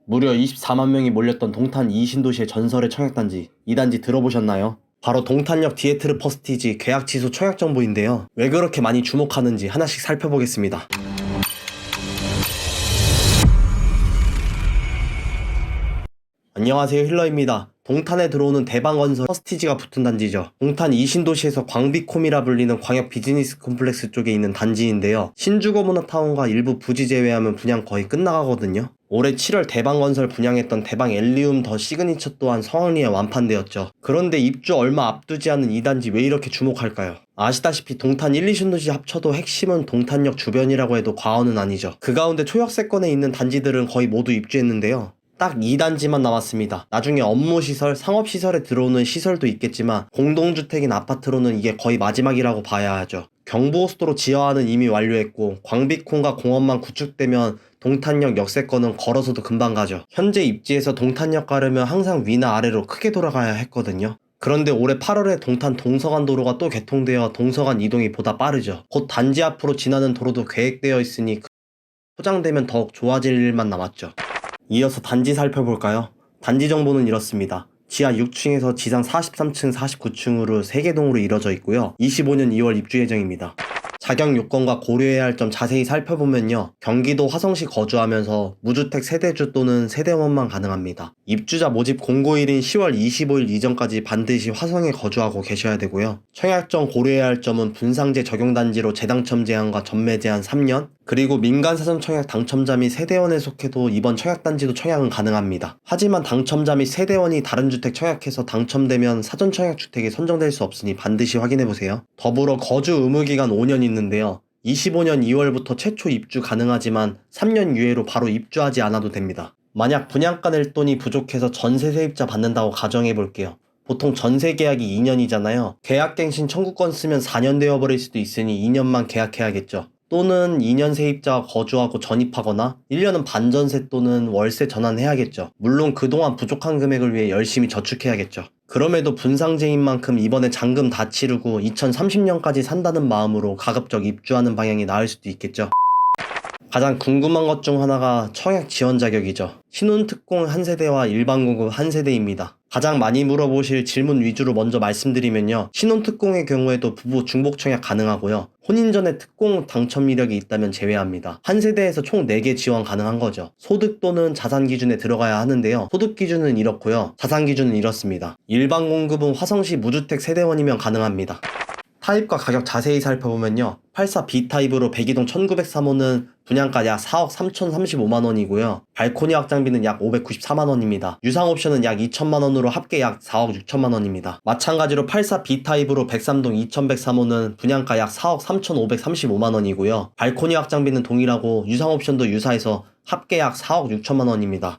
무려 24만 명이 몰렸던 동탄 이신도시의 전설의 청약단지, 이 단지 들어보셨나요? 바로 동탄역 디에트르 퍼스티지 계약 취소 청약 정보인데요. 왜 그렇게 많이 주목하는지 하나씩 살펴보겠습니다. 안녕하세요, 힐러입니다. 동탄에 들어오는 대방건설 퍼스티지가 붙은 단지죠. 동탄 이신도시에서 광비콤이라 불리는 광역 비즈니스 콤플렉스 쪽에 있는 단지인데요. 신주거문화타운과 일부 부지 제외하면 분양 거의 끝나가거든요. 올해 7월 대방건설 분양했던 대방 엘리움 더 시그니처 또한 성황리에 완판되었죠. 그런데 입주 얼마 앞두지 않은 이 단지 왜 이렇게 주목할까요? 아시다시피 동탄 1, 2신도시 합쳐도 핵심은 동탄역 주변이라고 해도 과언은 아니죠. 그 가운데 초역세권에 있는 단지들은 거의 모두 입주했는데요. 딱 2단지만 남았습니다. 나중에 업무시설, 상업시설에 들어오는 시설도 있겠지만 공동주택인 아파트로는 이게 거의 마지막이라고 봐야 하죠. 경부고속도로 지하화는 이미 완료했고 광비콩과 공원만 구축되면 동탄역 역세권은 걸어서도 금방 가죠. 현재 입지에서 동탄역 가려면 항상 위나 아래로 크게 돌아가야 했거든요. 그런데 올해 8월에 동탄 동서간 도로가 또 개통되어 동서간 이동이 보다 빠르죠. 곧 단지 앞으로 지나는 도로도 계획되어 있으니 포장되면 더욱 좋아질 일만 남았죠. 이어서 단지 살펴볼까요? 단지 정보는 이렇습니다. 지하 6층에서 지상 43층, 49층으로 3개 동으로 이뤄져 있고요. 25년 2월 입주 예정입니다. 자격 요건과 고려해야 할 점 자세히 살펴보면요. 경기도 화성시 거주하면서 무주택 세대주 또는 세대원만 가능합니다. 입주자 모집 공고일인 10월 25일 이전까지 반드시 화성에 거주하고 계셔야 되고요. 청약전 고려해야 할 점은 분상제 적용단지로 재당첨 제한과 전매 제한 3년, 그리고 민간사전 청약 당첨자 및 세대원에 속해도 이번 청약단지도 청약은 가능합니다. 하지만 당첨자 및 세대원이 다른 주택 청약해서 당첨되면 사전 청약 주택이 선정될 수 없으니 반드시 확인해보세요. 더불어 거주 의무기간 5년 있는데요. 25년 2월부터 최초 입주 가능하지만 3년 유예로 바로 입주하지 않아도 됩니다. 만약 분양가 낼 돈이 부족해서 전세 세입자 받는다고 가정해볼게요. 보통 전세 계약이 2년이잖아요. 계약갱신 청구권 쓰면 4년 되어버릴 수도 있으니 2년만 계약해야겠죠. 또는 2년 세입자가 거주하고 전입하거나 1년은 반전세 또는 월세 전환해야겠죠. 물론 그동안 부족한 금액을 위해 열심히 저축해야겠죠. 그럼에도 분상제인 만큼 이번에 잔금 다 치르고 2030년까지 산다는 마음으로 가급적 입주하는 방향이 나을 수도 있겠죠. 가장 궁금한 것 중 하나가 청약 지원 자격이죠. 신혼특공 한 세대와 일반 공급 한 세대입니다. 가장 많이 물어보실 질문 위주로 먼저 말씀드리면요. 신혼특공의 경우에도 부부 중복 청약 가능하고요. 혼인 전에 특공 당첨 이력이 있다면 제외합니다. 한 세대에서 총 4개 지원 가능한 거죠. 소득 또는 자산 기준에 들어가야 하는데요. 소득 기준은 이렇고요. 자산 기준은 이렇습니다. 일반 공급은 화성시 무주택 세대원이면 가능합니다. 타입과 가격 자세히 살펴보면요. 84B타입으로 102동 1903호는 분양가 약 4억 3,035만원이고요. 발코니 확장비는 약 594만원입니다. 유상 옵션은 약 2천만원으로 합계 약 4억 6천만원입니다. 마찬가지로 84B타입으로 103동 2103호는 분양가 약 4억 3,535만원이고요. 발코니 확장비는 동일하고 유상 옵션도 유사해서 합계 약 4억 6천만원입니다.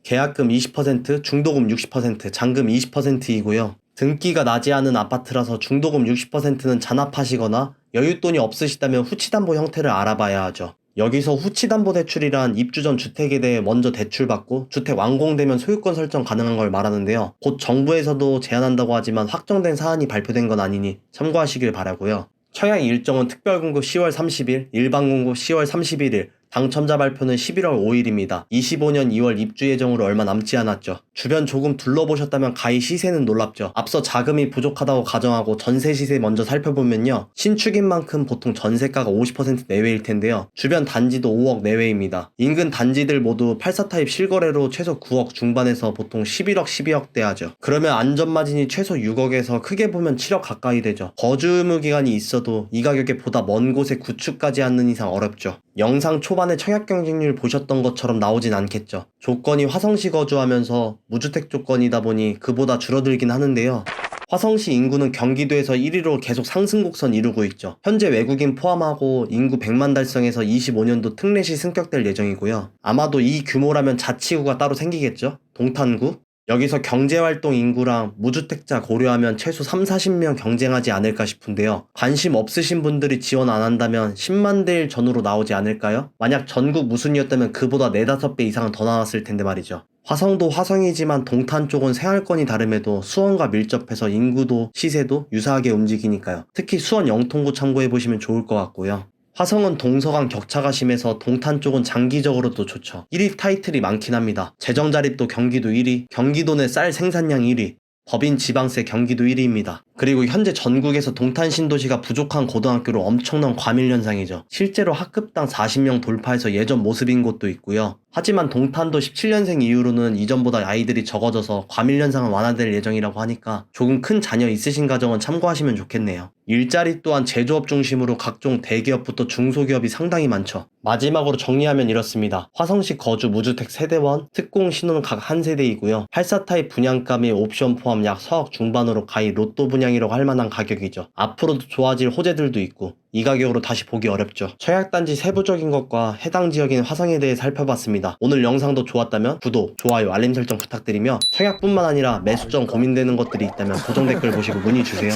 계약금 20%, 중도금 60%, 잔금 20%이고요. 등기가 나지 않은 아파트라서 중도금 60%는 잔압하시거나 여윳돈이 없으시다면 후치담보 형태를 알아봐야 하죠. 여기서 후치담보 대출이란 입주 전 주택에 대해 먼저 대출받고 주택 완공되면 소유권 설정 가능한 걸 말하는데요. 곧 정부에서도 제한한다고 하지만 확정된 사안이 발표된 건 아니니 참고하시길 바라고요. 청약 일정은 특별공급 10월 30일, 일반공급 10월 31일, 당첨자 발표는 11월 5일입니다. 25년 2월 입주 예정으로 얼마 남지 않았죠. 주변 조금 둘러보셨다면 가히 시세는 놀랍죠. 앞서 자금이 부족하다고 가정하고 전세 시세 먼저 살펴보면요. 신축인 만큼 보통 전세가가 50% 내외일 텐데요. 주변 단지도 5억 내외입니다. 인근 단지들 모두 84타입 실거래로 최소 9억 중반에서 보통 11억, 12억대 하죠. 그러면 안전마진이 최소 6억에서 크게 보면 7억 가까이 되죠. 거주 의무 기간이 있어도 이 가격에 보다 먼 곳에 구축까지 않는 이상 어렵죠. 영상 초반에 청약 경쟁률 보셨던 것처럼 나오진 않겠죠. 조건이 화성시 거주하면서 무주택 조건이다 보니 그보다 줄어들긴 하는데요. 화성시 인구는 경기도에서 1위로 계속 상승 곡선 이루고 있죠. 현재 외국인 포함하고 인구 100만 달성해서 25년도 특례시 승격될 예정이고요. 아마도 이 규모라면 자치구가 따로 생기겠죠? 동탄구? 여기서 경제활동 인구랑 무주택자 고려하면 최소 30-40명 경쟁하지 않을까 싶은데요. 관심 없으신 분들이 지원 안 한다면 10만 대 1 전후로 나오지 않을까요? 만약 전국 무순이었다면 그보다 4-5배 이상은 더 나왔을 텐데 말이죠. 화성도 화성이지만 동탄 쪽은 생활권이 다름에도 수원과 밀접해서 인구도 시세도 유사하게 움직이니까요. 특히 수원 영통구 참고해보시면 좋을 것 같고요. 화성은 동서간 격차가 심해서 동탄 쪽은 장기적으로도 좋죠. 1위 타이틀이 많긴 합니다. 재정자립도 경기도 1위, 경기도 내 쌀 생산량 1위, 법인 지방세 경기도 1위입니다. 그리고 현재 전국에서 동탄 신도시가 부족한 고등학교로 엄청난 과밀 현상이죠. 실제로 학급당 40명 돌파해서 예전 모습인 곳도 있고요. 하지만 동탄도 17년생 이후로는 이전보다 아이들이 적어져서 과밀 현상은 완화될 예정이라고 하니까 조금 큰 자녀 있으신 가정은 참고하시면 좋겠네요. 일자리 또한 제조업 중심으로 각종 대기업부터 중소기업이 상당히 많죠. 마지막으로 정리하면 이렇습니다. 화성시 거주 무주택 세대원, 특공 신혼 각 한 세대이고요. 84타입 분양가 및 옵션 포함 약 4억 중반으로 가히 로또 분양이라고 할 만한 가격이죠. 앞으로도 좋아질 호재들도 있고 이 가격으로 다시 보기 어렵죠. 청약단지 세부적인 것과 해당 지역인 화성에 대해 살펴봤습니다. 오늘 영상도 좋았다면 구독, 좋아요, 알림 설정 부탁드리며 청약뿐만 아니라 매수점 고민되는 것들이 있다면 고정 댓글 보시고 문의 주세요.